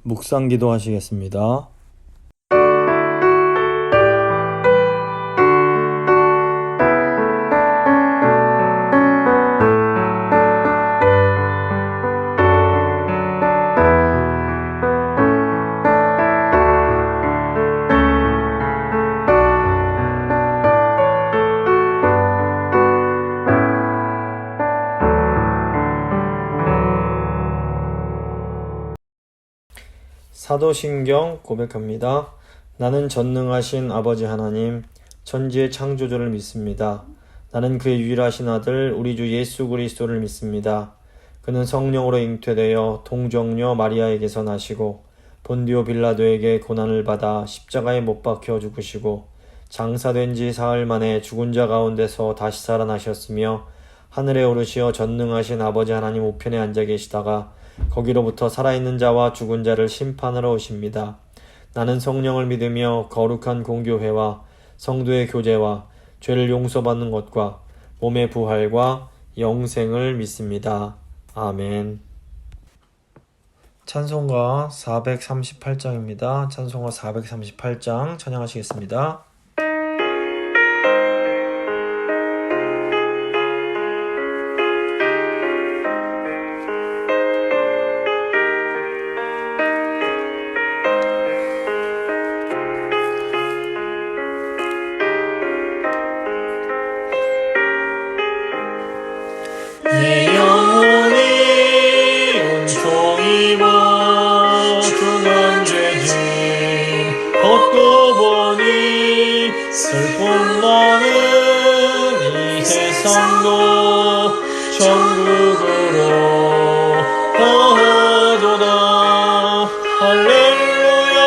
묵상 기도하시겠습니다. 사도신경 고백합니다. 나는 전능하신 아버지 하나님, 천지의 창조주를 믿습니다. 나는 그의 유일하신 아들 우리 주 예수 그리스도를 믿습니다. 그는 성령으로 잉태되어 동정녀 마리아에게서 나시고 본디오 빌라도에게 고난을 받아 십자가에 못 박혀 죽으시고 장사된 지 사흘 만에 죽은 자 가운데서 다시 살아나셨으며 하늘에 오르시어 전능하신 아버지 하나님 우편에 앉아 계시다가 거기로부터 살아있는 자와 죽은 자를 심판하러 오십니다. 나는 성령을 믿으며 거룩한 공교회와 성도의 교제와 죄를 용서받는 것과 몸의 부활과 영생을 믿습니다. 아멘. 찬송가 438장입니다. 찬송가 438장 찬양하시겠습니다. 내 영혼이 은총입어 중한 죄진 걷고 보니 슬픔 많은 이 세상도 천국으로 가도다. 할렐루야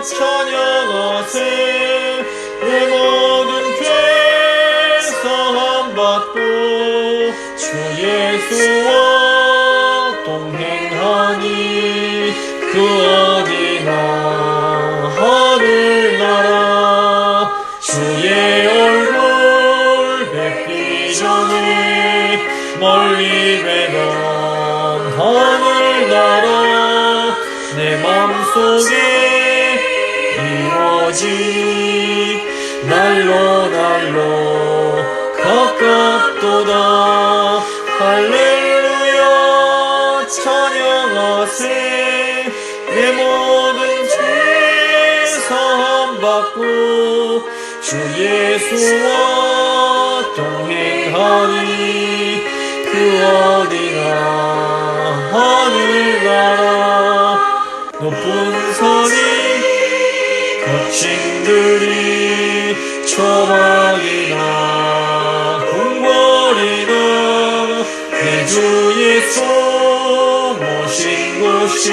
찬양하세. 내 모든 죄 사함받고 주 예수와 동행하니 그 어디나 하늘나라. 주의 얼굴 뵙기 전에 멀리 뵈던 하늘나라. 내 맘속에 이루어지 날로 날로 가깝도다. 할렐루야 찬양하세. 내 모든 죄 사함받고 주 예수와 동행하니 그 어디나 하늘나라. 높은 산이 거친들이 초막이나 궁궐이나 내 주 예수 모신 곳이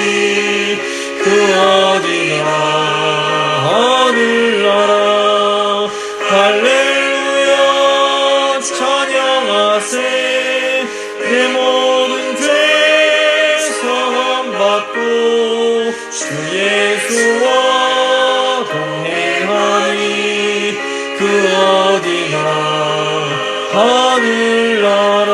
그 어디나 하늘나라. 할렐루야 찬양하세. 내 모든 죄 사함받고 주 예수와 동행하니 그 어디나 하늘나라.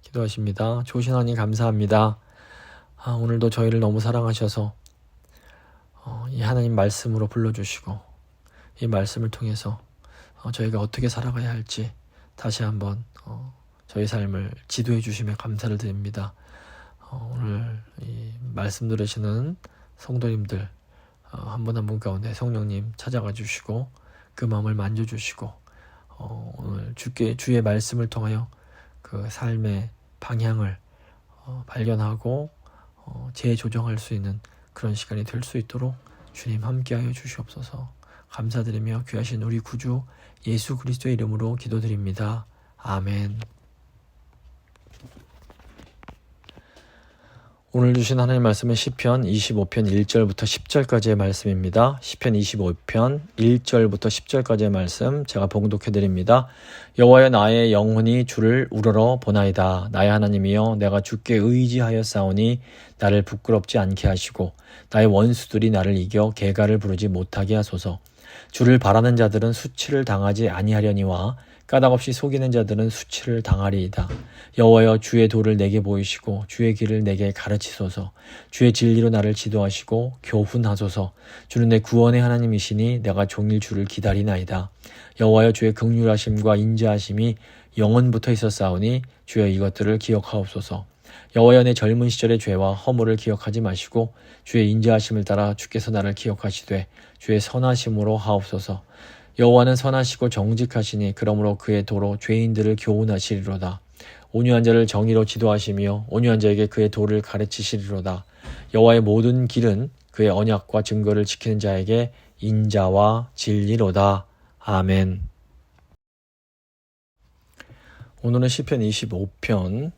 기도하십니다. 좋으신 하나님 감사합니다. 오늘도 저희를 너무 사랑하셔서 이 하나님 말씀으로 불러주시고 이 말씀을 통해서 저희가 어떻게 살아가야 할지 다시 한번 저희 삶을 지도해 주심에 감사를 드립니다. 오늘 이 말씀 들으시는 성도님들 한 분 한 분 가운데 성령님 찾아가 주시고 그 마음을 만져주시고 오늘 주의 말씀을 통하여 그 삶의 방향을 발견하고 재조정할 수 있는 그런 시간이 될 수 있도록 주님 함께하여 주시옵소서. 감사드리며 귀하신 우리 구주 예수 그리스도의 이름으로 기도드립니다. 아멘. 오늘 주신 하나님 말씀은 시편 25편 1절부터 10절까지의 말씀입니다. 시편 25편 1절부터 10절까지의 말씀 제가 봉독해 드립니다. 여호와여 나의 영혼이 주를 우러러 보나이다. 나의 하나님이여 내가 주께 의지하였사오니 나를 부끄럽지 않게 하시고 나의 원수들이 나를 이겨 개가를 부르지 못하게 하소서. 주를 바라는 자들은 수치를 당하지 아니하려니와 까닭없이 속이는 자들은 수치를 당하리이다. 여호와여, 주의 도를 내게 보이시고 주의 길을 내게 가르치소서. 주의 진리로 나를 지도하시고 교훈하소서. 주는 내 구원의 하나님이시니 내가 종일 주를 기다리나이다. 여호와여, 주의 긍휼하심과 인자하심이 영원부터 있었사오니 주여 이것들을 기억하옵소서. 여호와여, 내 젊은 시절의 죄와 허물을 기억하지 마시고 주의 인자하심을 따라 주께서 나를 기억하시되 주의 선하심으로 하옵소서. 여호와는 선하시고 정직하시니 그러므로 그의 도로 죄인들을 교훈하시리로다. 온유한 자를 정의로 지도하시며 온유한 자에게 그의 도를 가르치시리로다. 여호와의 모든 길은 그의 언약과 증거를 지키는 자에게 인자와 진리로다. 아멘. 오늘은 시편 25편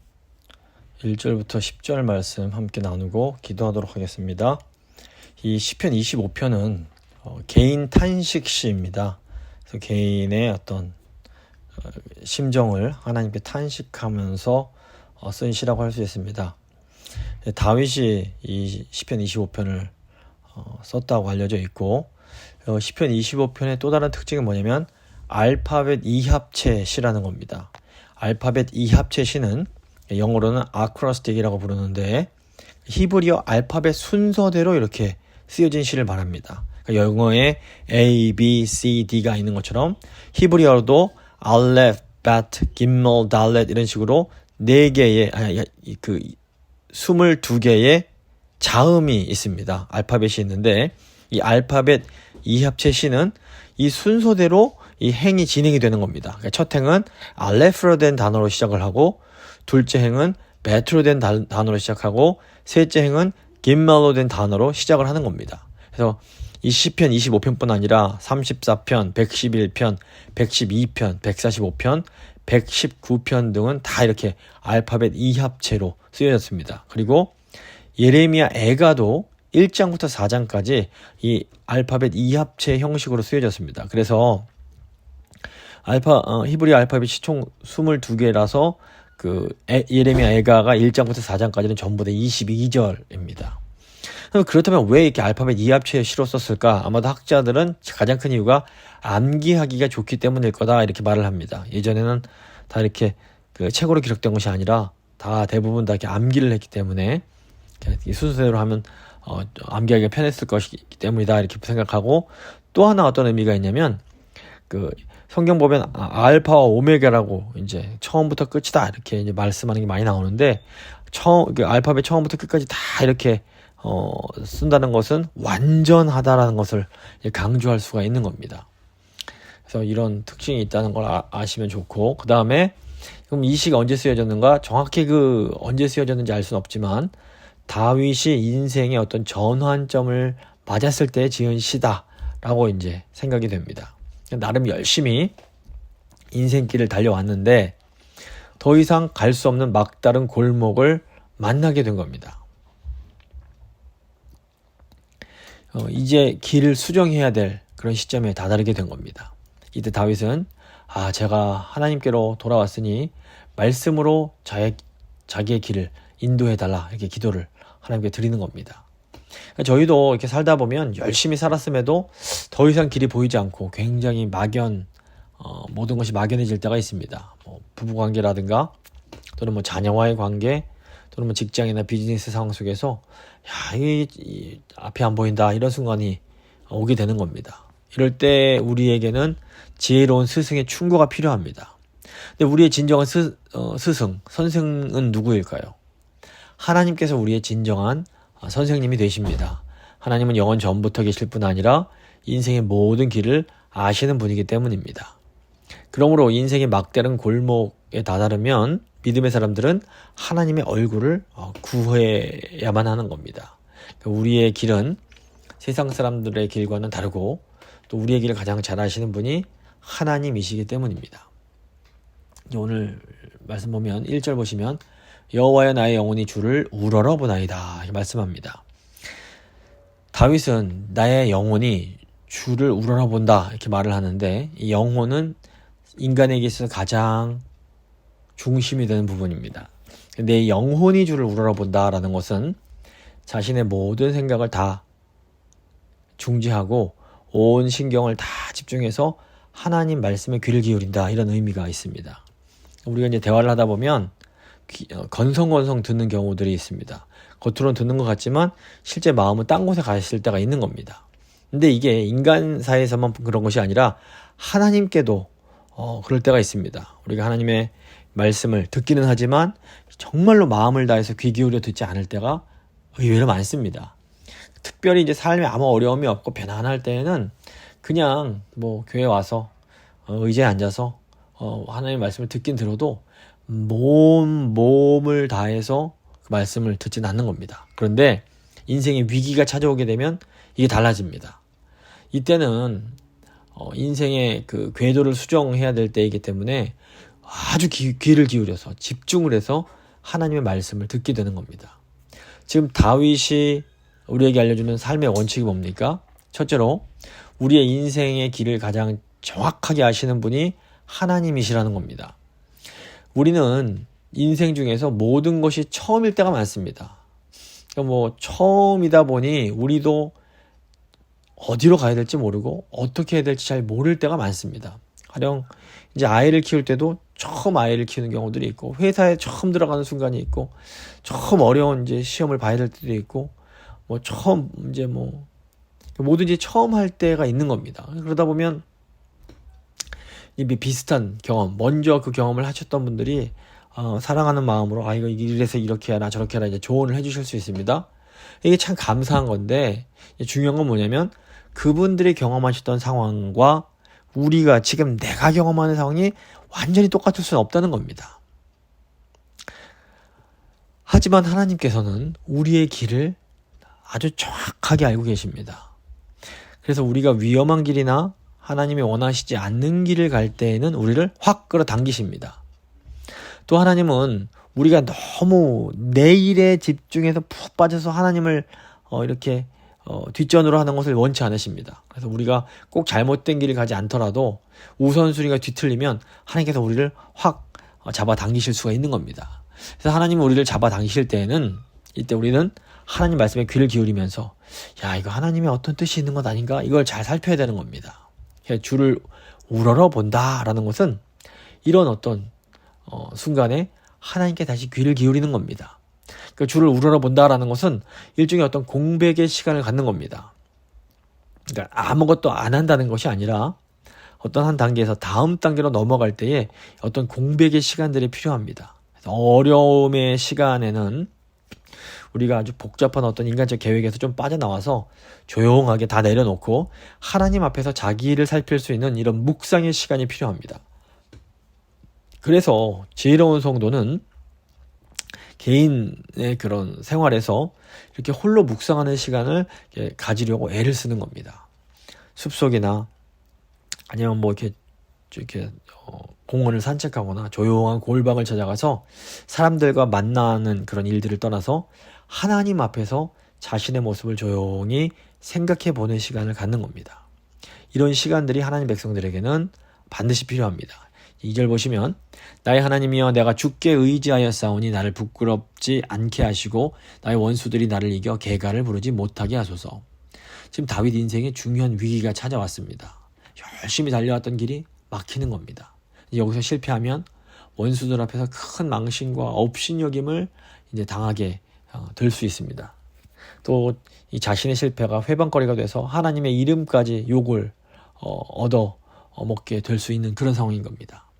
1절부터 10절 말씀 함께 나누고 기도하도록 하겠습니다. 이 시편 25편은 개인 탄식시입니다. 그래서 개인의 어떤 심정을 하나님께 탄식하면서 쓴 시라고 할 수 있습니다. 다윗이 이 시편 25편을 썼다고 알려져 있고, 시편 25편의 또 다른 특징은 뭐냐면 알파벳 이합체 시라는 겁니다. 알파벳 이합체 시는 영어로는 아크로스틱이라고 부르는데 히브리어 알파벳 순서대로 이렇게 쓰여진 시를 말합니다. 그러니까 영어에 A, B, C, D가 있는 것처럼 히브리어도 알렙, 벳, 김몰, 달렛 이런 식으로 4개의 22개의 자음이 있습니다. 알파벳이 있는데 이 알파벳 이합체 시는 이 순서대로 이 행이 진행이 되는 겁니다. 그러니까 첫 행은 알레프로 된 단어로 시작을 하고, 둘째 행은 베트로 된 단어로 시작하고, 셋째 행은 김멜로 된 단어로 시작을 하는 겁니다. 그래서 이 시편 25편뿐 아니라 34편, 111편, 112편, 145편, 119편 등은 다 이렇게 알파벳 이합체로 쓰여졌습니다. 그리고 예레미야 애가도 1장부터 4장까지 이 알파벳 이합체 형식으로 쓰여졌습니다. 그래서 히브리 알파벳이 총 22개라서 예레미야 애가가 1장부터 4장까지는 전부 다 22절입니다. 그렇다면 왜 이렇게 알파벳 이합체에 시로 썼을까? 아마도 학자들은 가장 큰 이유가 암기하기가 좋기 때문일 거다 이렇게 말을 합니다. 예전에는 다 이렇게 책으로 기록된 것이 아니라 다 대부분 다 이렇게 암기를 했기 때문에 순서대로 하면 암기하기가 편했을 것이기 때문이다 이렇게 생각하고, 또 하나 어떤 의미가 있냐면 성경 보면 알파와 오메가라고 이제 처음부터 끝이다 이렇게 이제 말씀하는 게 많이 나오는데, 알파벳 처음부터 끝까지 다 이렇게 쓴다는 것은 완전하다라는 것을 강조할 수가 있는 겁니다. 그래서 이런 특징이 있다는 걸 아시면 좋고, 그 다음에 그럼 이 시가 언제 쓰여졌는가? 정확히 언제 쓰여졌는지 알 수는 없지만 다윗이 인생의 어떤 전환점을 맞았을 때 지은 시다라고 이제 생각이 됩니다. 나름 열심히 인생길을 달려왔는데 더 이상 갈 수 없는 막다른 골목을 만나게 된 겁니다. 이제 길을 수정해야 될 그런 시점에 다다르게 된 겁니다. 이때 다윗은 제가 하나님께로 돌아왔으니 말씀으로 자기의 길을 인도해달라 이렇게 기도를 하나님께 드리는 겁니다. 저희도 이렇게 살다 보면 열심히 살았음에도 더 이상 길이 보이지 않고 굉장히 모든 것이 막연해질 때가 있습니다. 부부관계라든가 또는 자녀와의 관계 또는 직장이나 비즈니스 상황 속에서 이 앞이 안 보인다 이런 순간이 오게 되는 겁니다. 이럴 때 우리에게는 지혜로운 스승의 충고가 필요합니다. 근데 우리의 진정한 선생은 누구일까요? 하나님께서 우리의 진정한 선생님이 되십니다. 하나님은 영원 전부터 계실 뿐 아니라 인생의 모든 길을 아시는 분이기 때문입니다. 그러므로 인생의 막다른 골목에 다다르면 믿음의 사람들은 하나님의 얼굴을 구해야만 하는 겁니다. 우리의 길은 세상 사람들의 길과는 다르고 또 우리의 길을 가장 잘 아시는 분이 하나님이시기 때문입니다. 오늘 말씀 보면 1절 보시면 여호와여 나의 영혼이 주를 우러러보나이다 이렇게 말씀합니다. 다윗은 나의 영혼이 주를 우러러본다 이렇게 말을 하는데, 이 영혼은 인간에게 있어서 가장 중심이 되는 부분입니다. 내 영혼이 주를 우러러본다라는 것은 자신의 모든 생각을 다 중지하고 온 신경을 다 집중해서 하나님 말씀에 귀를 기울인다, 이런 의미가 있습니다. 우리가 이제 대화를 하다 보면 건성건성 듣는 경우들이 있습니다. 겉으로는 듣는 것 같지만 실제 마음은 딴 곳에 가 있을 때가 있는 겁니다. 근데 이게 인간 사이에서만 그런 것이 아니라 하나님께도 그럴 때가 있습니다. 우리가 하나님의 말씀을 듣기는 하지만 정말로 마음을 다해서 귀 기울여 듣지 않을 때가 의외로 많습니다. 특별히 이제 삶에 아무 어려움이 없고 편안할 때에는 그냥 뭐 교회 와서 의자에 앉아서 하나님의 말씀을 듣긴 들어도 몸을 다해서 그 말씀을 듣지는 않는 겁니다. 그런데 인생의 위기가 찾아오게 되면 이게 달라집니다. 이때는 인생의 그 궤도를 수정해야 될 때이기 때문에 아주 귀를 기울여서 집중을 해서 하나님의 말씀을 듣게 되는 겁니다. 지금 다윗이 우리에게 알려주는 삶의 원칙이 뭡니까? 첫째로 우리의 인생의 길을 가장 정확하게 아시는 분이 하나님이시라는 겁니다. 우리는 인생 중에서 모든 것이 처음일 때가 많습니다. 그러니까 뭐 처음이다 보니 우리도 어디로 가야 될지 모르고 어떻게 해야 될지 잘 모를 때가 많습니다. 가령 이제 아이를 키울 때도 처음 아이를 키우는 경우들이 있고, 회사에 처음 들어가는 순간이 있고, 처음 어려운 이제 시험을 봐야 될 때도 있고, 뭐 처음 이제 뭐 뭐든지 처음 할 때가 있는 겁니다. 그러다 보면 이 비슷한 경험, 먼저 그 경험을 하셨던 분들이 사랑하는 마음으로 이거 이래서 이렇게 하라 저렇게 하라 이제 조언을 해주실 수 있습니다. 이게 참 감사한 건데, 중요한 건 뭐냐면 그분들이 경험하셨던 상황과 우리가 지금 내가 경험하는 상황이 완전히 똑같을 수는 없다는 겁니다. 하지만 하나님께서는 우리의 길을 아주 정확하게 알고 계십니다. 그래서 우리가 위험한 길이나 하나님이 원하시지 않는 길을 갈 때에는 우리를 확 끌어당기십니다. 또 하나님은 우리가 너무 내 일에 집중해서 푹 빠져서 하나님을 이렇게 뒷전으로 하는 것을 원치 않으십니다. 그래서 우리가 꼭 잘못된 길을 가지 않더라도 우선순위가 뒤틀리면 하나님께서 우리를 확 잡아당기실 수가 있는 겁니다. 그래서 하나님은 우리를 잡아당기실 때에는 이때 우리는 하나님 말씀에 귀를 기울이면서 이거 하나님의 어떤 뜻이 있는 것 아닌가? 이걸 잘 살펴야 되는 겁니다. 주를 우러러 본다라는 것은 이런 어떤 순간에 하나님께 다시 귀를 기울이는 겁니다. 그러니까 주를 우러러 본다라는 것은 일종의 어떤 공백의 시간을 갖는 겁니다. 그러니까 아무것도 안 한다는 것이 아니라 어떤 한 단계에서 다음 단계로 넘어갈 때에 어떤 공백의 시간들이 필요합니다. 그래서 어려움의 시간에는 우리가 아주 복잡한 어떤 인간적 계획에서 좀 빠져나와서 조용하게 다 내려놓고 하나님 앞에서 자기를 살필 수 있는 이런 묵상의 시간이 필요합니다. 그래서 지혜로운 성도는 개인의 그런 생활에서 이렇게 홀로 묵상하는 시간을 가지려고 애를 쓰는 겁니다. 숲속이나 아니면 뭐 이렇게 공원을 산책하거나 조용한 골방을 찾아가서 사람들과 만나는 그런 일들을 떠나서 하나님 앞에서 자신의 모습을 조용히 생각해 보는 시간을 갖는 겁니다. 이런 시간들이 하나님 백성들에게는 반드시 필요합니다. 2절 보시면 나의 하나님이여 내가 주께 의지하였사오니 나를 부끄럽지 않게 하시고 나의 원수들이 나를 이겨 개가를 부르지 못하게 하소서. 지금 다윗 인생에 중요한 위기가 찾아왔습니다. 열심히 달려왔던 길이 막히는 겁니다. 여기서 실패하면 원수들 앞에서 큰 망신과 업신여김을 이제 당하게 될 수 있습니다. 또 이 자신의 실패가 회방거리가 돼서 하나님의 이름까지 욕을 얻어 먹게 될 수 있는 그런 상황인 겁니다.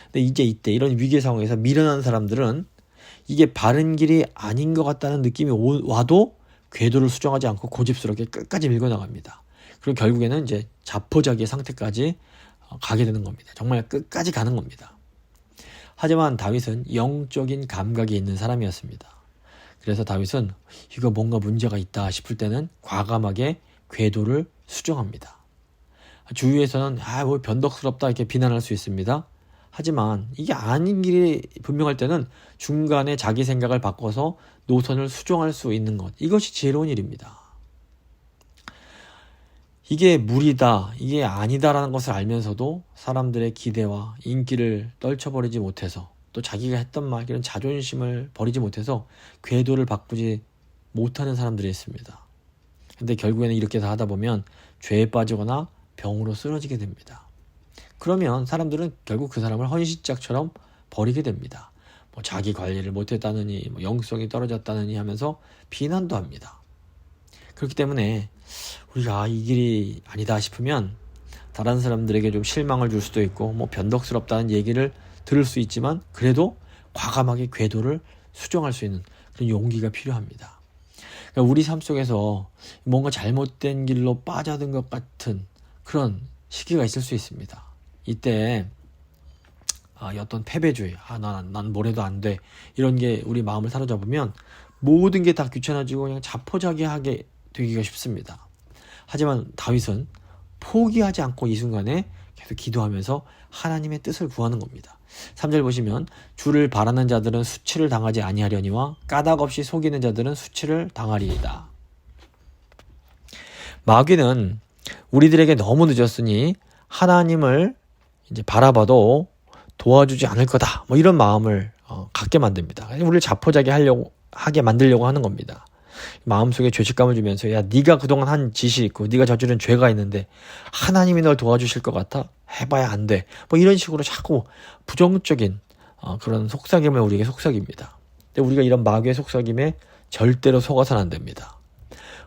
근데 이제 이때 이런 위기의 상황에서 미련한 사람들은 이게 바른 길이 아닌 것 같다는 느낌이 와도 궤도를 수정하지 않고 고집스럽게 끝까지 밀고 나갑니다. 그리고 결국에는 이제 자포자기의 상태까지 가게 되는 겁니다. 정말 끝까지 가는 겁니다. 하지만 다윗은 영적인 감각이 있는 사람이었습니다. 그래서 다윗은 이거 뭔가 문제가 있다 싶을 때는 과감하게 궤도를 수정합니다. 주위에서는 뭐 변덕스럽다 이렇게 비난할 수 있습니다. 하지만 이게 아닌 길이 분명할 때는 중간에 자기 생각을 바꿔서 노선을 수정할 수 있는 것, 이것이 지혜로운 일입니다. 이게 무리다, 이게 아니다라는 것을 알면서도 사람들의 기대와 인기를 떨쳐버리지 못해서 또 자기가 했던 말, 이런 자존심을 버리지 못해서 궤도를 바꾸지 못하는 사람들이 있습니다. 근데 결국에는 이렇게 다 하다 보면 죄에 빠지거나 병으로 쓰러지게 됩니다. 그러면 사람들은 결국 그 사람을 헌신짝처럼 버리게 됩니다. 뭐 자기 관리를 못했다느니, 뭐 영성이 떨어졌다느니 하면서 비난도 합니다. 그렇기 때문에 우리가 이 길이 아니다 싶으면 다른 사람들에게 좀 실망을 줄 수도 있고 뭐 변덕스럽다는 얘기를 들을 수 있지만 그래도 과감하게 궤도를 수정할 수 있는 그런 용기가 필요합니다. 그러니까 우리 삶 속에서 뭔가 잘못된 길로 빠져든 것 같은 그런 시기가 있을 수 있습니다. 이때 어떤 패배주의, 난 뭐래도 안 돼, 이런 게 우리 마음을 사로잡으면 모든 게 다 귀찮아지고 그냥 자포자기하게 되기가 쉽습니다. 하지만 다윗은 포기하지 않고 이 순간에 계속 기도하면서 하나님의 뜻을 구하는 겁니다. 3절 보시면 주를 바라는 자들은 수치를 당하지 아니하려니와 까닭 없이 속이는 자들은 수치를 당하리이다. 마귀는 우리들에게 너무 늦었으니 하나님을 이제 바라봐도 도와주지 않을 거다, 뭐 이런 마음을 갖게 만듭니다. 우리를 자포자기하게 만들려고 하는 겁니다. 마음속에 죄책감을 주면서 야, 네가 그동안 한 짓이 있고 네가 저지른 죄가 있는데 하나님이 널 도와주실 것 같아? 해봐야 안 돼. 뭐 이런 식으로 자꾸 부정적인 그런 속삭임을 우리에게 속삭입니다. 근데 우리가 이런 마귀의 속삭임에 절대로 속아서는 안 됩니다.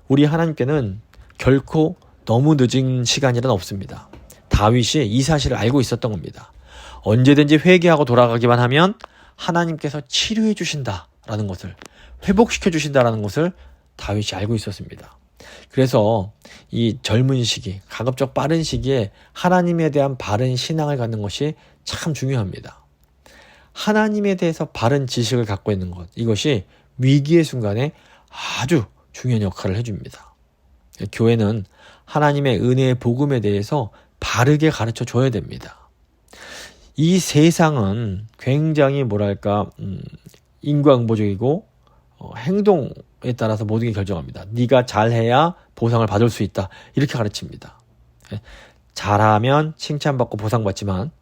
우리 하나님께는 결코 너무 늦은 시간이란 없습니다. 다윗이 이 사실을 알고 있었던 겁니다. 언제든지 회개하고 돌아가기만 하면 하나님께서 치료해 주신다라는 것을, 회복시켜 주신다라는 것을 다윗이 알고 있었습니다. 그래서 이 젊은 시기, 가급적 빠른 시기에 하나님에 대한 바른 신앙을 갖는 것이 참 중요합니다. 하나님에 대해서 바른 지식을 갖고 있는 것, 이것이 위기의 순간에 아주 중요한 역할을 해줍니다. 교회는 하나님의 은혜의 복음에 대해서 바르게 가르쳐 줘야 됩니다. 이 세상은 굉장히 인과응보적이고 행동에 따라서 모든 게 결정합니다. 네가 잘해야 보상을 받을 수 있다, 이렇게 가르칩니다. 잘하면 칭찬받고 보상받지만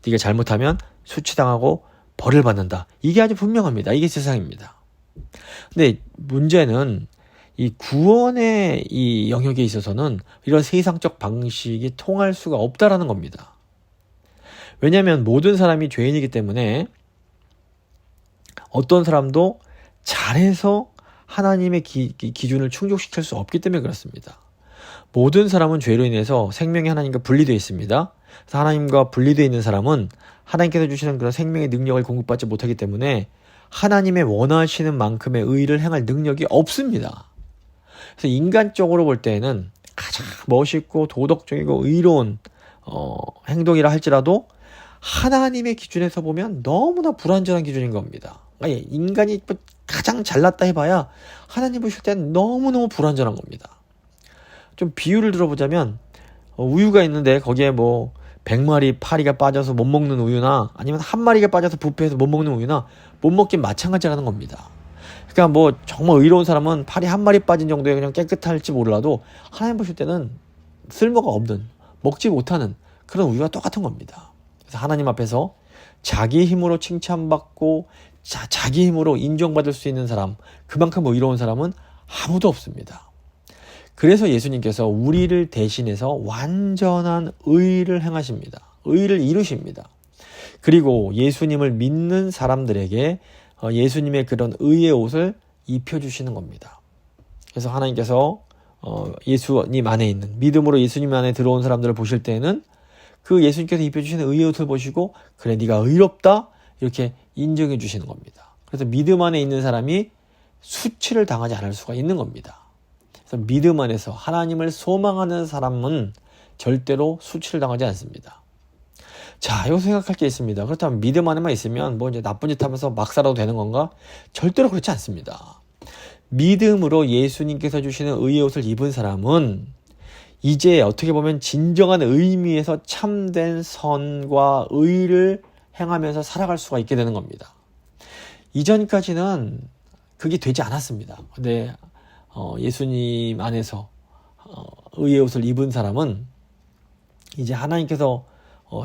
네가 잘못하면 수치당하고 벌을 받는다. 이게 아주 분명합니다. 이게 세상입니다. 근데 문제는 이 구원의 이 영역에 있어서는 이런 세상적 방식이 통할 수가 없다라는 겁니다. 왜냐하면 모든 사람이 죄인이기 때문에 어떤 사람도 잘해서 하나님의 기준을 충족시킬 수 없기 때문에 그렇습니다. 모든 사람은 죄로 인해서 생명이 하나님과 분리되어 있습니다. 그래서 하나님과 분리되어 있는 사람은 하나님께서 주시는 그런 생명의 능력을 공급받지 못하기 때문에 하나님의 원하시는 만큼의 의를 행할 능력이 없습니다. 그래서 인간적으로 볼 때에는 가장 멋있고 도덕적이고 의로운 행동이라 할지라도 하나님의 기준에서 보면 너무나 불완전한 기준인 겁니다. 인간이 가장 잘났다 해봐야 하나님 보실 때는 너무너무 불완전한 겁니다. 좀 비유를 들어보자면 우유가 있는데 거기에 뭐 100마리 파리가 빠져서 못 먹는 우유나 아니면 한 마리가 빠져서 부패해서 못 먹는 우유나 못 먹긴 마찬가지라는 겁니다. 그러니까 뭐 정말 의로운 사람은 파리 한 마리 빠진 정도에 그냥 깨끗할지 몰라도 하나님 보실 때는 쓸모가 없는, 먹지 못하는 그런 우유가 똑같은 겁니다. 그래서 하나님 앞에서 자기 힘으로 칭찬받고 자기 힘으로 인정받을 수 있는 사람, 그만큼 의로운 사람은 아무도 없습니다. 그래서 예수님께서 우리를 대신해서 완전한 의를 행하십니다. 의를 이루십니다. 그리고 예수님을 믿는 사람들에게 예수님의 그런 의의 옷을 입혀주시는 겁니다. 그래서 하나님께서 예수님 안에 있는, 믿음으로 예수님 안에 들어온 사람들을 보실 때는 그 예수님께서 입혀주시는 의의 옷을 보시고 그래, 네가 의롭다, 이렇게 인정해 주시는 겁니다. 그래서 믿음 안에 있는 사람이 수치를 당하지 않을 수가 있는 겁니다. 그래서 믿음 안에서 하나님을 소망하는 사람은 절대로 수치를 당하지 않습니다. 자, 여기서 생각할 게 있습니다. 그렇다면 믿음 안에만 있으면 뭐 이제 나쁜 짓 하면서 막 살아도 되는 건가? 절대로 그렇지 않습니다. 믿음으로 예수님께서 주시는 의의 옷을 입은 사람은 이제 어떻게 보면 진정한 의미에서 참된 선과 의를 행하면서 살아갈 수가 있게 되는 겁니다. 이전까지는 그게 되지 않았습니다. 근데 예수님 안에서 의의 옷을 입은 사람은 이제 하나님께서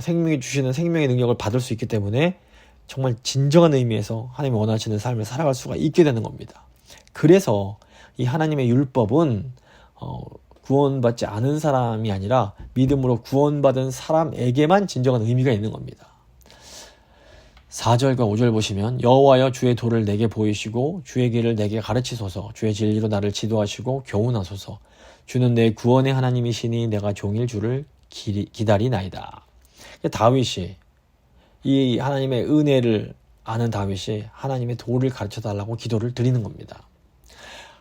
생명이 주시는 생명의 능력을 받을 수 있기 때문에 정말 진정한 의미에서 하나님이 원하시는 삶을 살아갈 수가 있게 되는 겁니다. 그래서 이 하나님의 율법은 구원받지 않은 사람이 아니라 믿음으로 구원받은 사람에게만 진정한 의미가 있는 겁니다. 4절과 5절 보시면 여호와여 주의 도를 내게 보이시고 주의 길을 내게 가르치소서. 주의 진리로 나를 지도하시고 교훈하소서. 주는 내 구원의 하나님이시니 내가 종일 주를 기다리나이다. 다윗이 이 하나님의 은혜를 아는 다윗이 하나님의 도를 가르쳐달라고 기도를 드리는 겁니다.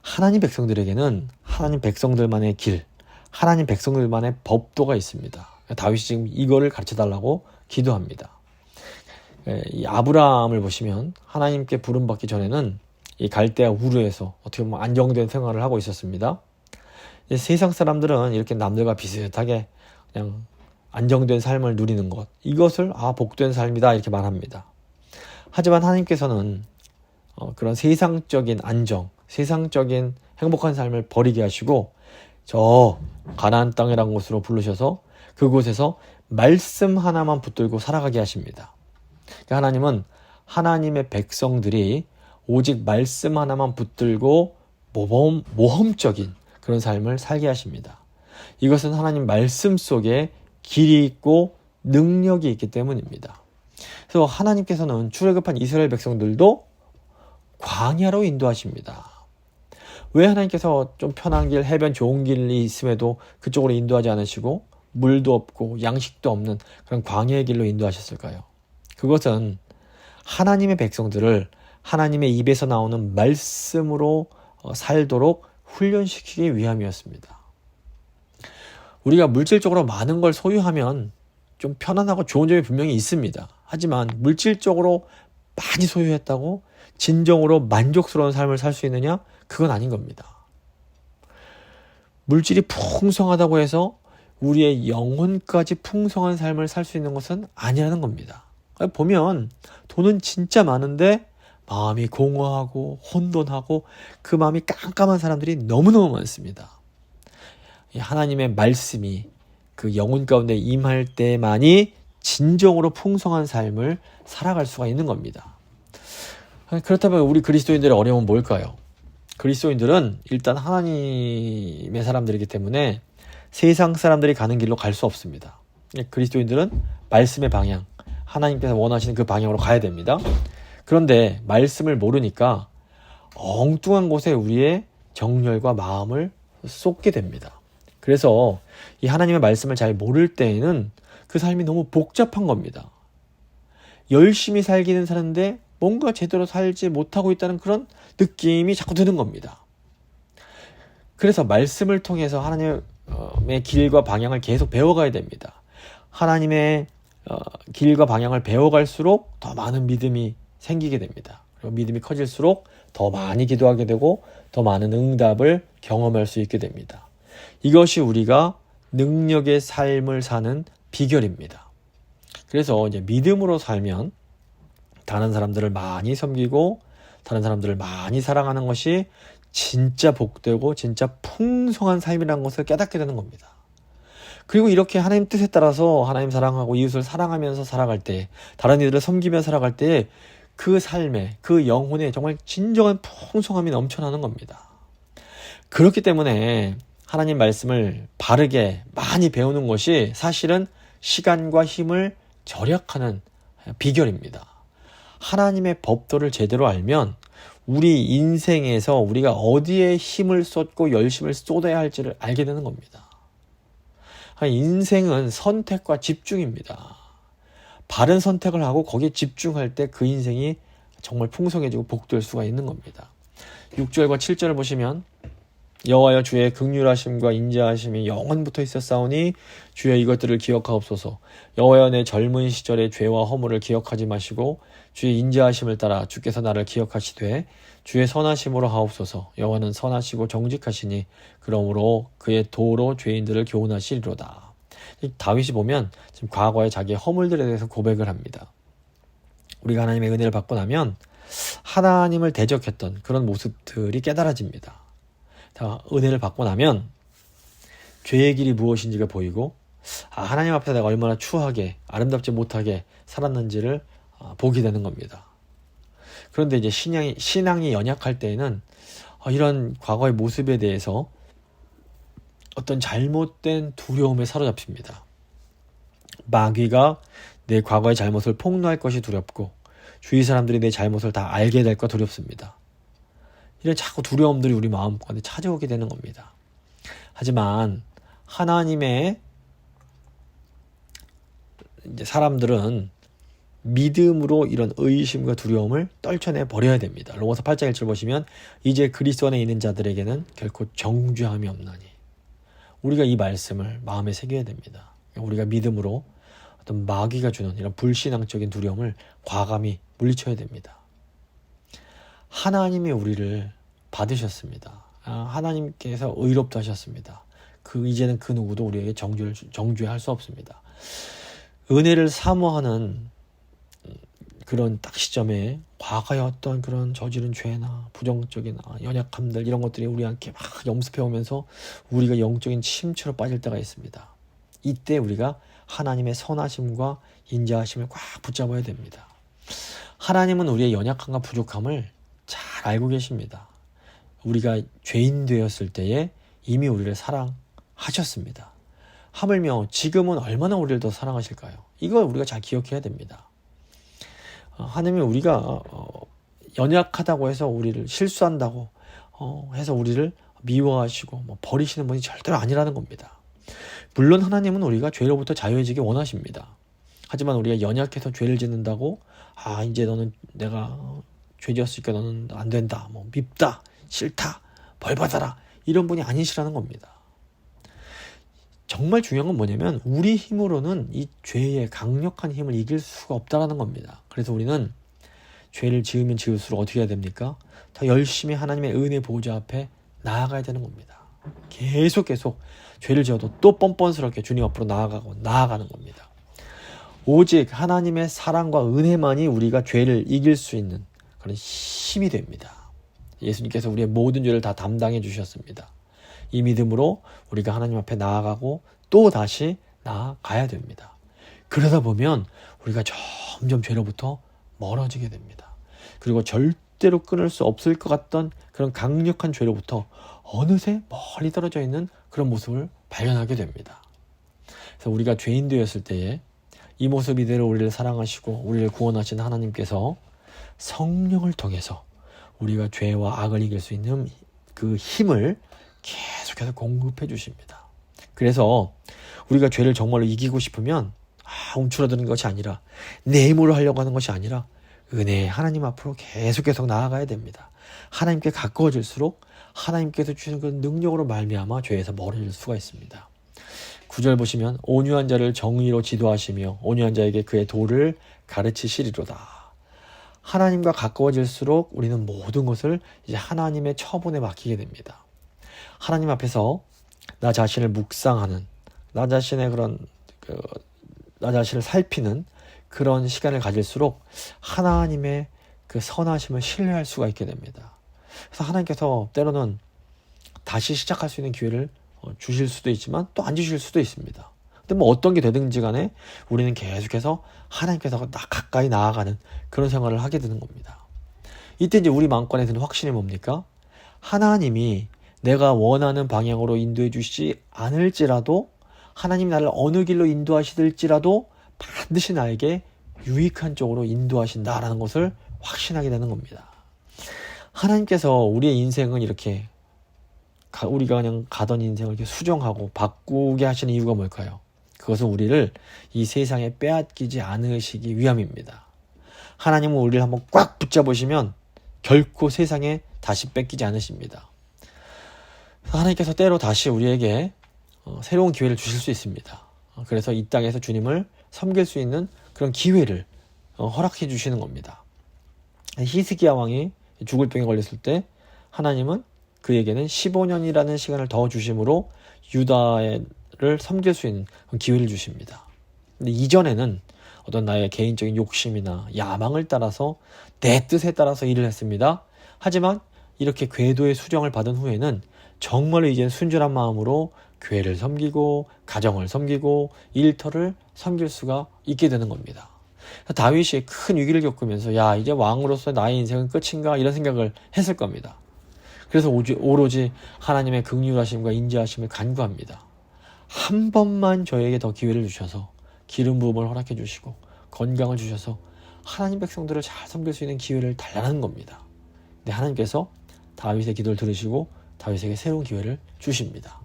하나님 백성들에게는 하나님 백성들만의 길, 하나님 백성들만의 법도가 있습니다. 다윗이 지금 이거를 가르쳐달라고 기도합니다. 이 아브라함을 보시면 하나님께 부름받기 전에는 이 갈대아 우르에서 어떻게 보면 안정된 생활을 하고 있었습니다. 세상 사람들은 이렇게 남들과 비슷하게 그냥 안정된 삶을 누리는 것, 이것을 복된 삶이다 이렇게 말합니다. 하지만 하나님께서는 그런 세상적인 안정, 세상적인 행복한 삶을 버리게 하시고 저 가나안 땅이라는 곳으로 부르셔서 그곳에서 말씀 하나만 붙들고 살아가게 하십니다. 그러니까 하나님은 하나님의 백성들이 오직 말씀 하나만 붙들고 모험적인 그런 삶을 살게 하십니다. 이것은 하나님 말씀 속에 길이 있고 능력이 있기 때문입니다. 그래서 하나님께서는 출애굽한 이스라엘 백성들도 광야로 인도하십니다. 왜 하나님께서 좀 편한 길, 해변 좋은 길이 있음에도 그쪽으로 인도하지 않으시고 물도 없고 양식도 없는 그런 광야의 길로 인도하셨을까요? 그것은 하나님의 백성들을 하나님의 입에서 나오는 말씀으로 살도록 훈련시키기 위함이었습니다. 우리가 물질적으로 많은 걸 소유하면 좀 편안하고 좋은 점이 분명히 있습니다. 하지만 물질적으로 많이 소유했다고 진정으로 만족스러운 삶을 살 수 있느냐? 그건 아닌 겁니다. 물질이 풍성하다고 해서 우리의 영혼까지 풍성한 삶을 살 수 있는 것은 아니라는 겁니다. 보면 돈은 진짜 많은데 마음이 공허하고 혼돈하고 그 마음이 깜깜한 사람들이 너무너무 많습니다. 하나님의 말씀이 그 영혼 가운데 임할 때만이 진정으로 풍성한 삶을 살아갈 수가 있는 겁니다. 그렇다면 우리 그리스도인들의 어려움은 뭘까요? 그리스도인들은 일단 하나님의 사람들이기 때문에 세상 사람들이 가는 길로 갈 수 없습니다. 그리스도인들은 말씀의 방향, 하나님께서 원하시는 그 방향으로 가야 됩니다. 그런데 말씀을 모르니까 엉뚱한 곳에 우리의 정열과 마음을 쏟게 됩니다. 그래서 이 하나님의 말씀을 잘 모를 때에는 그 삶이 너무 복잡한 겁니다. 열심히 살기는 사는데 뭔가 제대로 살지 못하고 있다는 그런 느낌이 자꾸 드는 겁니다. 그래서 말씀을 통해서 하나님의 길과 방향을 계속 배워가야 됩니다. 하나님의 길과 방향을 배워갈수록 더 많은 믿음이 생기게 됩니다. 그리고 믿음이 커질수록 더 많이 기도하게 되고 더 많은 응답을 경험할 수 있게 됩니다. 이것이 우리가 능력의 삶을 사는 비결입니다. 그래서 이제 믿음으로 살면 다른 사람들을 많이 섬기고 다른 사람들을 많이 사랑하는 것이 진짜 복되고 진짜 풍성한 삶이라는 것을 깨닫게 되는 겁니다. 그리고 이렇게 하나님 뜻에 따라서 하나님 사랑하고 이웃을 사랑하면서 살아갈 때, 다른 이들을 섬기며 살아갈 때 그 삶에, 그 영혼에 정말 진정한 풍성함이 넘쳐나는 겁니다. 그렇기 때문에 하나님 말씀을 바르게 많이 배우는 것이 사실은 시간과 힘을 절약하는 비결입니다. 하나님의 법도를 제대로 알면 우리 인생에서 우리가 어디에 힘을 쏟고 열심을 쏟아야 할지를 알게 되는 겁니다. 인생은 선택과 집중입니다. 바른 선택을 하고 거기에 집중할 때 그 인생이 정말 풍성해지고 복될 수가 있는 겁니다. 6절과 7절을 보시면 여호와여 주의 긍휼하심과 인자하심이 영원부터 있었사오니 주여 이것들을 기억하옵소서. 여호와여 내 젊은 시절의 죄와 허물을 기억하지 마시고 주의 인자하심을 따라 주께서 나를 기억하시되 주의 선하심으로 하옵소서. 여호와는 선하시고 정직하시니 그러므로 그의 도로 죄인들을 교훈하시리로다. 다윗이 보면 지금 과거에 자기의 허물들에 대해서 고백을 합니다. 우리가 하나님의 은혜를 받고 나면 하나님을 대적했던 그런 모습들이 깨달아집니다. 다 은혜를 받고 나면 죄의 길이 무엇인지가 보이고 하나님 앞에 내가 얼마나 추하게 아름답지 못하게 살았는지를 보게 되는 겁니다. 그런데 이제 신앙이 연약할 때에는 이런 과거의 모습에 대해서 어떤 잘못된 두려움에 사로잡힙니다. 마귀가 내 과거의 잘못을 폭로할 것이 두렵고 주위 사람들이 내 잘못을 다 알게 될까 두렵습니다. 이런 자꾸 두려움들이 우리 마음 가운데 찾아오게 되는 겁니다. 하지만 하나님의 이제 사람들은 믿음으로 이런 의심과 두려움을 떨쳐내 버려야 됩니다. 로마서 8장 1절 보시면 이제 그리스도 안에 있는 자들에게는 결코 정죄함이 없나니. 우리가 이 말씀을 마음에 새겨야 됩니다. 우리가 믿음으로 어떤 마귀가 주는 이런 불신앙적인 두려움을 과감히 물리쳐야 됩니다. 하나님이 우리를 받으셨습니다. 하나님께서 의롭다 하셨습니다. 이제는 그 누구도 우리에게 정죄할 수 없습니다. 은혜를 사모하는 그런 딱 시점에 과거의 어떤 그런 저지른 죄나 부정적인 연약함들 이런 것들이 우리한테 막 염습해 오면서 우리가 영적인 침체로 빠질 때가 있습니다. 이때 우리가 하나님의 선하심과 인자하심을 꽉 붙잡아야 됩니다. 하나님은 우리의 연약함과 부족함을 잘 알고 계십니다. 우리가 죄인 되었을 때에 이미 우리를 사랑하셨습니다. 하물며 지금은 얼마나 우리를 더 사랑하실까요? 이걸 우리가 잘 기억해야 됩니다. 하나님이 우리가 연약하다고 해서 우리를 실수한다고 해서 우리를 미워하시고 버리시는 분이 절대로 아니라는 겁니다. 물론 하나님은 우리가 죄로부터 자유해지기 원하십니다. 하지만 우리가 연약해서 죄를 짓는다고 이제 너는 내가 죄 지었으니까 너는 안 된다, 밉다, 싫다, 벌 받아라 이런 분이 아니시라는 겁니다. 정말 중요한 건 뭐냐면 우리 힘으로는 이 죄의 강력한 힘을 이길 수가 없다는 겁니다. 그래서 우리는 죄를 지으면 지을수록 어떻게 해야 됩니까? 더 열심히 하나님의 은혜 보호자 앞에 나아가야 되는 겁니다. 계속 죄를 지어도 또 뻔뻔스럽게 주님 앞으로 나아가는 겁니다. 오직 하나님의 사랑과 은혜만이 우리가 죄를 이길 수 있는 그런 힘이 됩니다. 예수님께서 우리의 모든 죄를 다 담당해 주셨습니다. 이 믿음으로 우리가 하나님 앞에 나아가고 또 다시 나아가야 됩니다. 그러다 보면 우리가 점점 죄로부터 멀어지게 됩니다. 그리고 절대로 끊을 수 없을 것 같던 그런 강력한 죄로부터 어느새 멀리 떨어져 있는 그런 모습을 발견하게 됩니다. 그래서 우리가 죄인 되었을 때에 이 모습 이대로 우리를 사랑하시고 우리를 구원하신 하나님께서 성령을 통해서 우리가 죄와 악을 이길 수 있는 그 힘을 계속해서 공급해 주십니다. 그래서 우리가 죄를 정말로 이기고 싶으면 움츠러드는 것이 아니라 내 힘으로 하려고 하는 것이 아니라 은혜의 하나님 앞으로 계속 나아가야 됩니다. 하나님께 가까워질수록 하나님께서 주시는 그 능력으로 말미암아 죄에서 멀어질 수가 있습니다. 9절 보시면 온유한 자를 정의로 지도하시며 온유한 자에게 그의 도를 가르치시리로다. 하나님과 가까워질수록 우리는 모든 것을 이제 하나님의 처분에 맡기게 됩니다. 하나님 앞에서 나 자신을 묵상하는, 나 자신의 나 자신을 살피는 그런 시간을 가질수록 하나님의 그 선하심을 신뢰할 수가 있게 됩니다. 그래서 하나님께서 때로는 다시 시작할 수 있는 기회를 주실 수도 있지만 또 안 주실 수도 있습니다. 근데 어떤 게 되든지 간에 우리는 계속해서 하나님께서 가까이 나아가는 그런 생활을 하게 되는 겁니다. 이때 이제 우리 마음간에 드는 확신이 뭡니까? 하나님이 내가 원하는 방향으로 인도해 주시지 않을지라도 하나님 나를 어느 길로 인도하시들지라도 반드시 나에게 유익한 쪽으로 인도하신다라는 것을 확신하게 되는 겁니다. 하나님께서 우리의 인생은 이렇게 우리가 그냥 가던 인생을 이렇게 수정하고 바꾸게 하시는 이유가 뭘까요? 그것은 우리를 이 세상에 빼앗기지 않으시기 위함입니다. 하나님은 우리를 한번 꽉 붙잡으시면 결코 세상에 다시 뺏기지 않으십니다. 하나님께서 때로 다시 우리에게 새로운 기회를 주실 수 있습니다. 그래서 이 땅에서 주님을 섬길 수 있는 그런 기회를 허락해 주시는 겁니다. 히스기야 왕이 죽을 병에 걸렸을 때 하나님은 그에게는 15년이라는 시간을 더 주심으로 유다를 섬길 수 있는 기회를 주십니다. 근데 이전에는 어떤 나의 개인적인 욕심이나 야망을 따라서 내 뜻에 따라서 일을 했습니다. 하지만 이렇게 궤도의 수정을 받은 후에는 정말로 이제는 순전한 마음으로 교회를 섬기고 가정을 섬기고 일터를 섬길 수가 있게 되는 겁니다. 다윗이 큰 위기를 겪으면서 이제 왕으로서 나의 인생은 끝인가 이런 생각을 했을 겁니다. 그래서 오로지 하나님의 긍휼하심과 인자하심을 간구합니다. 한 번만 저에게 더 기회를 주셔서 기름 부음을 허락해 주시고 건강을 주셔서 하나님 백성들을 잘 섬길 수 있는 기회를 달라는 겁니다. 근데 하나님께서 다윗의 기도를 들으시고 다윗에게 새로운 기회를 주십니다.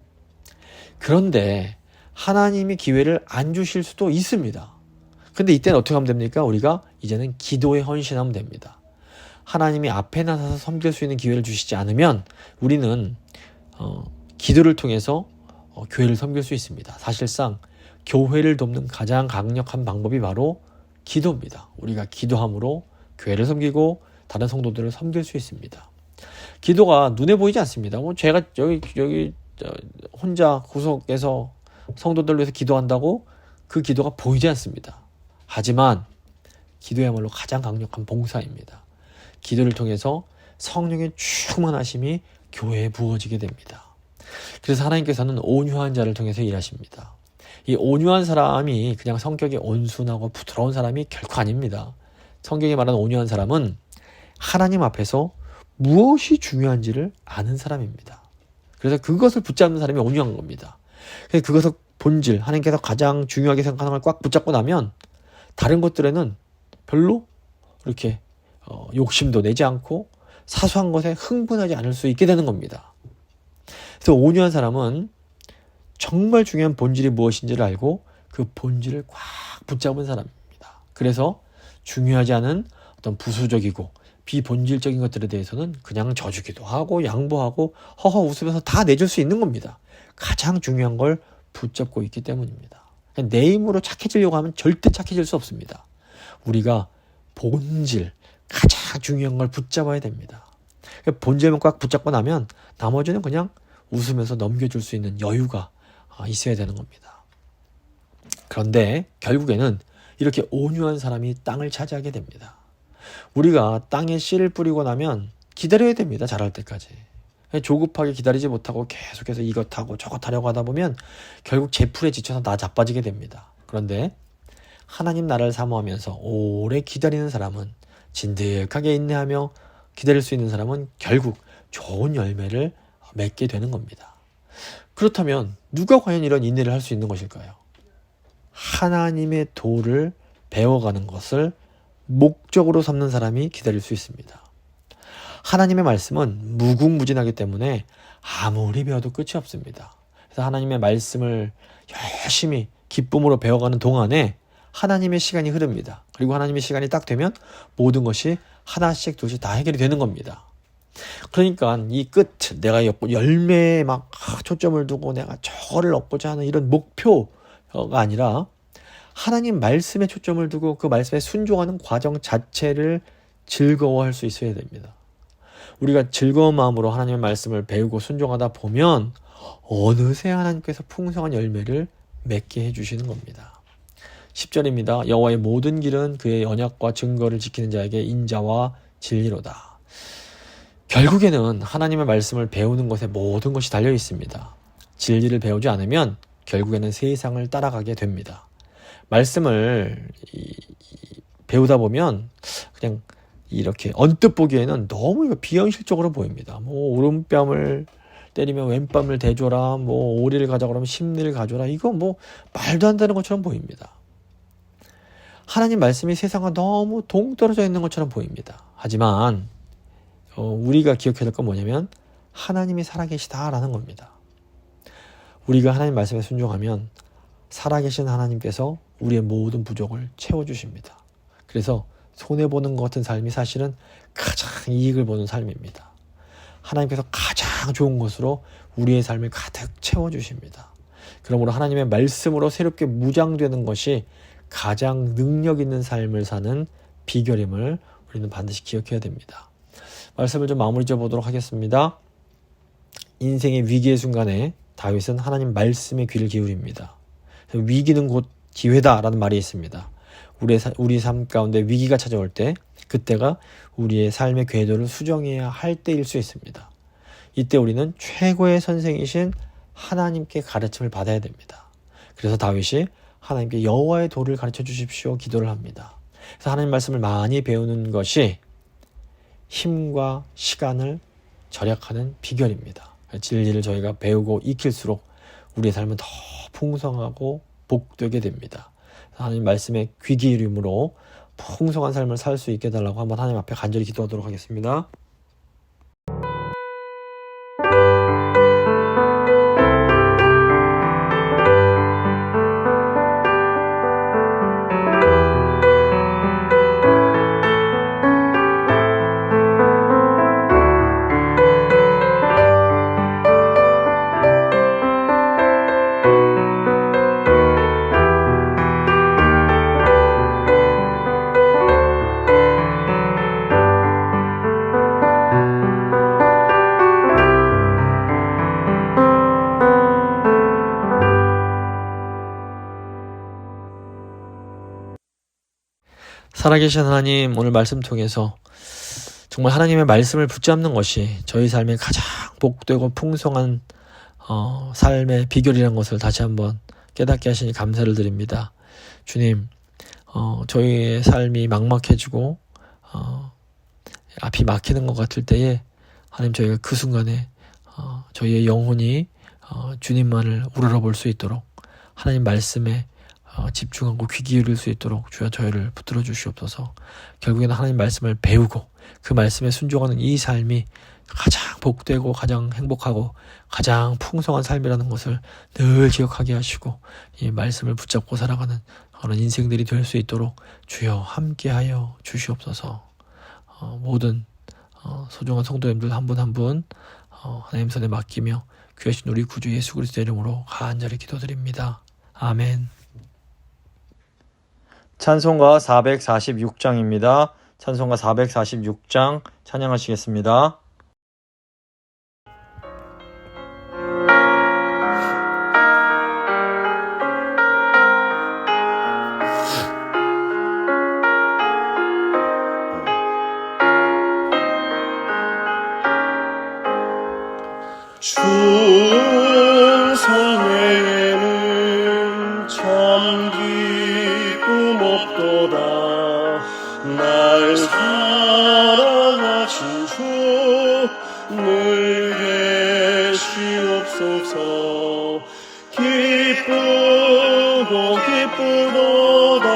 그런데 하나님이 기회를 안 주실 수도 있습니다. 근데 이때는 어떻게 하면 됩니까? 우리가 이제는 기도에 헌신하면 됩니다. 하나님이 앞에 나서서 섬길 수 있는 기회를 주시지 않으면 우리는 기도를 통해서 교회를 섬길 수 있습니다. 사실상 교회를 돕는 가장 강력한 방법이 바로 기도입니다. 우리가 기도함으로 교회를 섬기고 다른 성도들을 섬길 수 있습니다. 기도가 눈에 보이지 않습니다. 제가 여기 혼자 구석에서 성도들 위해서 기도한다고 그 기도가 보이지 않습니다. 하지만 기도야말로 가장 강력한 봉사입니다. 기도를 통해서 성령의 충만하심이 교회에 부어지게 됩니다. 그래서 하나님께서는 온유한 자를 통해서 일하십니다. 이 온유한 사람이 그냥 성격이 온순하고 부드러운 사람이 결코 아닙니다. 성경이 말하는 온유한 사람은 하나님 앞에서 무엇이 중요한지를 아는 사람입니다. 그래서 그것을 붙잡는 사람이 온유한 겁니다. 그래서 그것을 본질, 하나님께서 가장 중요하게 생각하는 걸 꽉 붙잡고 나면 다른 것들에는 별로 이렇게 욕심도 내지 않고 사소한 것에 흥분하지 않을 수 있게 되는 겁니다. 그래서 온유한 사람은 정말 중요한 본질이 무엇인지를 알고 그 본질을 꽉 붙잡은 사람입니다. 그래서 중요하지 않은 어떤 부수적이고 비본질적인 것들에 대해서는 그냥 져주기도 하고 양보하고 허허 웃으면서 다 내줄 수 있는 겁니다. 가장 중요한 걸 붙잡고 있기 때문입니다. 내 힘으로 착해지려고 하면 절대 착해질 수 없습니다. 우리가 본질, 가장 중요한 걸 붙잡아야 됩니다. 본질만 꽉 붙잡고 나면 나머지는 그냥 웃으면서 넘겨줄 수 있는 여유가 있어야 되는 겁니다. 그런데 결국에는 이렇게 온유한 사람이 땅을 차지하게 됩니다. 우리가 땅에 씨를 뿌리고 나면 기다려야 됩니다. 자랄 때까지. 조급하게 기다리지 못하고 계속해서 이것 하고 저것 하려고 하다 보면 결국 제풀에 지쳐서 나 자빠지게 됩니다. 그런데 하나님 나라를 사모하면서 오래 기다리는 사람은, 진득하게 인내하며 기다릴 수 있는 사람은 결국 좋은 열매를 맺게 되는 겁니다. 그렇다면 누가 과연 이런 인내를 할 수 있는 것일까요? 하나님의 도를 배워가는 것을 목적으로 삼는 사람이 기다릴 수 있습니다. 하나님의 말씀은 무궁무진하기 때문에 아무리 배워도 끝이 없습니다. 그래서 하나님의 말씀을 열심히 기쁨으로 배워가는 동안에 하나님의 시간이 흐릅니다. 그리고 하나님의 시간이 딱 되면 모든 것이 하나씩 둘씩 다 해결이 되는 겁니다. 그러니까 이 끝, 내가 열매에 막 초점을 두고 내가 저거를 얻고자 하는 이런 목표가 아니라 하나님 말씀에 초점을 두고 그 말씀에 순종하는 과정 자체를 즐거워할 수 있어야 됩니다. 우리가 즐거운 마음으로 하나님의 말씀을 배우고 순종하다 보면 어느새 하나님께서 풍성한 열매를 맺게 해주시는 겁니다. 10절입니다. 여호와의 모든 길은 그의 언약과 증거를 지키는 자에게 인자와 진리로다. 결국에는 하나님의 말씀을 배우는 것에 모든 것이 달려 있습니다. 진리를 배우지 않으면 결국에는 세상을 따라가게 됩니다. 말씀을 배우다 보면 그냥 이렇게 언뜻 보기에는 너무 비현실적으로 보입니다. 뭐 오른뺨을 때리면 왼뺨을 대줘라, 뭐 오리를 가자 그러면 십리를 가져라, 이거 뭐 말도 안 되는 것처럼 보입니다. 하나님 말씀이 세상과 너무 동떨어져 있는 것처럼 보입니다. 하지만 우리가 기억해야 될 건 뭐냐면 하나님이 살아계시다라는 겁니다. 우리가 하나님 말씀에 순종하면 살아계신 하나님께서 우리의 모든 부족을 채워주십니다. 그래서 손해보는 것 같은 삶이 사실은 가장 이익을 보는 삶입니다. 하나님께서 가장 좋은 것으로 우리의 삶을 가득 채워주십니다. 그러므로 하나님의 말씀으로 새롭게 무장되는 것이 가장 능력 있는 삶을 사는 비결임을 우리는 반드시 기억해야 됩니다. 말씀을 좀 마무리 지어보도록 하겠습니다. 인생의 위기의 순간에 다윗은 하나님 말씀에 귀를 기울입니다. 위기는 곧 기회다라는 말이 있습니다. 우리 삶 가운데 위기가 찾아올 때 그때가 우리의 삶의 궤도를 수정해야 할 때일 수 있습니다. 이때 우리는 최고의 선생이신 하나님께 가르침을 받아야 됩니다. 그래서 다윗이 하나님께 여호와의 도를 가르쳐 주십시오 기도를 합니다. 그래서 하나님 말씀을 많이 배우는 것이 힘과 시간을 절약하는 비결입니다. 진리를 저희가 배우고 익힐수록 우리의 삶은 더 풍성하고 복되게 됩니다. 하나님 말씀에 귀 기울임으로 풍성한 삶을 살 수 있게 해달라고 한번 하나님 앞에 간절히 기도하도록 하겠습니다. 살아계신 하나님, 오늘 말씀 통해서 정말 하나님의 말씀을 붙잡는 것이 저희 삶의 가장 복되고 풍성한 삶의 비결이라는 것을 다시 한번 깨닫게 하시니 감사를 드립니다. 주님, 저희의 삶이 막막해지고 앞이 막히는 것 같을 때에 하나님, 저희가 그 순간에 저희의 영혼이 주님만을 우러러볼 수 있도록 하나님 말씀에 집중하고 귀 기울일 수 있도록 주여 저희를 붙들어 주시옵소서. 결국에는 하나님 말씀을 배우고 그 말씀에 순종하는 이 삶이 가장 복되고 가장 행복하고 가장 풍성한 삶이라는 것을 늘 기억하게 하시고 이 말씀을 붙잡고 살아가는 그런 인생들이 될 수 있도록 주여 함께하여 주시옵소서. 모든 소중한 성도님들 한 분 한 분 하나님 손에 맡기며 귀하신 우리 구주 예수 그리스도의 이름으로 간절히 기도드립니다. 아멘. 찬송가 446장입니다. 찬송가 446장 찬양하시겠습니다. 충성에는 참 기쁨 없도다. 날 사랑하신 주 늘 계시옵소서. 기쁘고 기쁘도다.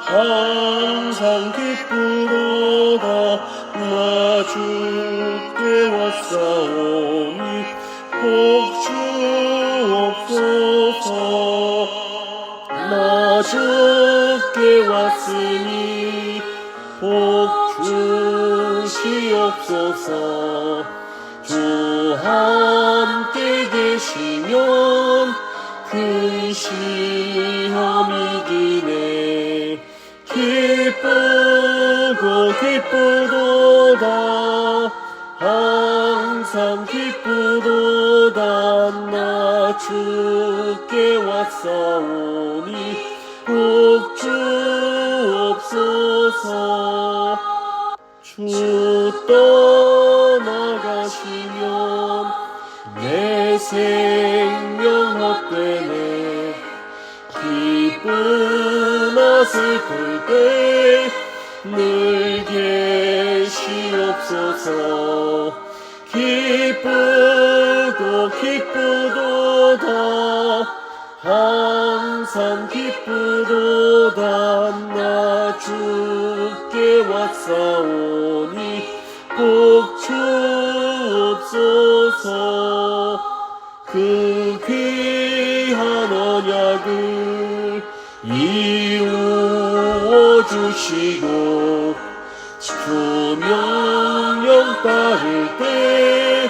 항상 기쁘도다. 나 주께 왔사오니 복 주옵소서. 나 주께 왔으니 복 주시옵소서. 주 함께 계시면 큰 시험이 기네. 기쁘고 기쁘도다. 항상 기쁘도다. 나 주께 왔사오니 복 주옵소서. 주 떠나가시면 내 생명 헛되네. 기쁘나 슬플 때 늘 계시옵소서. 기쁘고 기쁘도다. 항상 기쁘도다. 나 주께 왔사오니 복 주옵소서. 그 귀한 언약을 이루어 주시고 주 명령 따를 때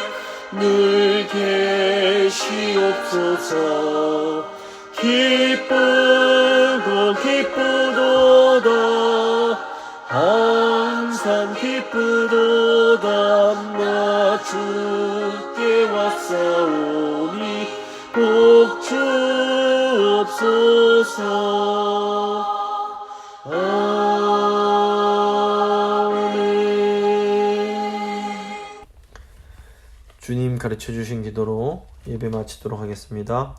늘 계시옵소서. 기쁘고 기쁘도다. 항상 기쁘도다. 나 주께 왔사오니 복 주옵소서. 주님 가르쳐 주신 기도로 예배 마치도록 하겠습니다.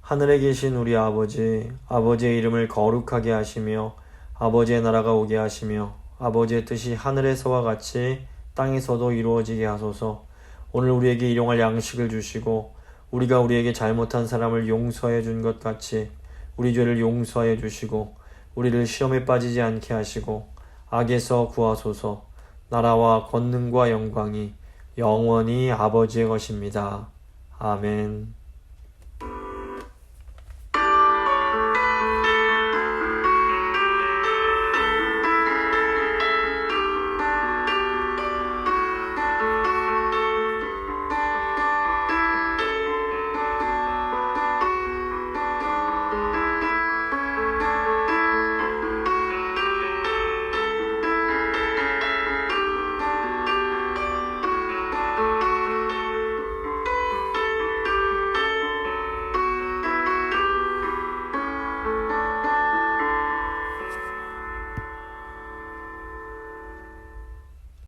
하늘에 계신 우리 아버지, 아버지의 이름을 거룩하게 하시며 아버지의 나라가 오게 하시며 아버지의 뜻이 하늘에서와 같이 땅에서도 이루어지게 하소서. 오늘 우리에게 일용할 양식을 주시고 우리가 우리에게 잘못한 사람을 용서해 준 것 같이 우리 죄를 용서해 주시고 우리를 시험에 빠지지 않게 하시고 악에서 구하소서. 나라와 권능과 영광이 영원히 아버지의 것입니다. 아멘.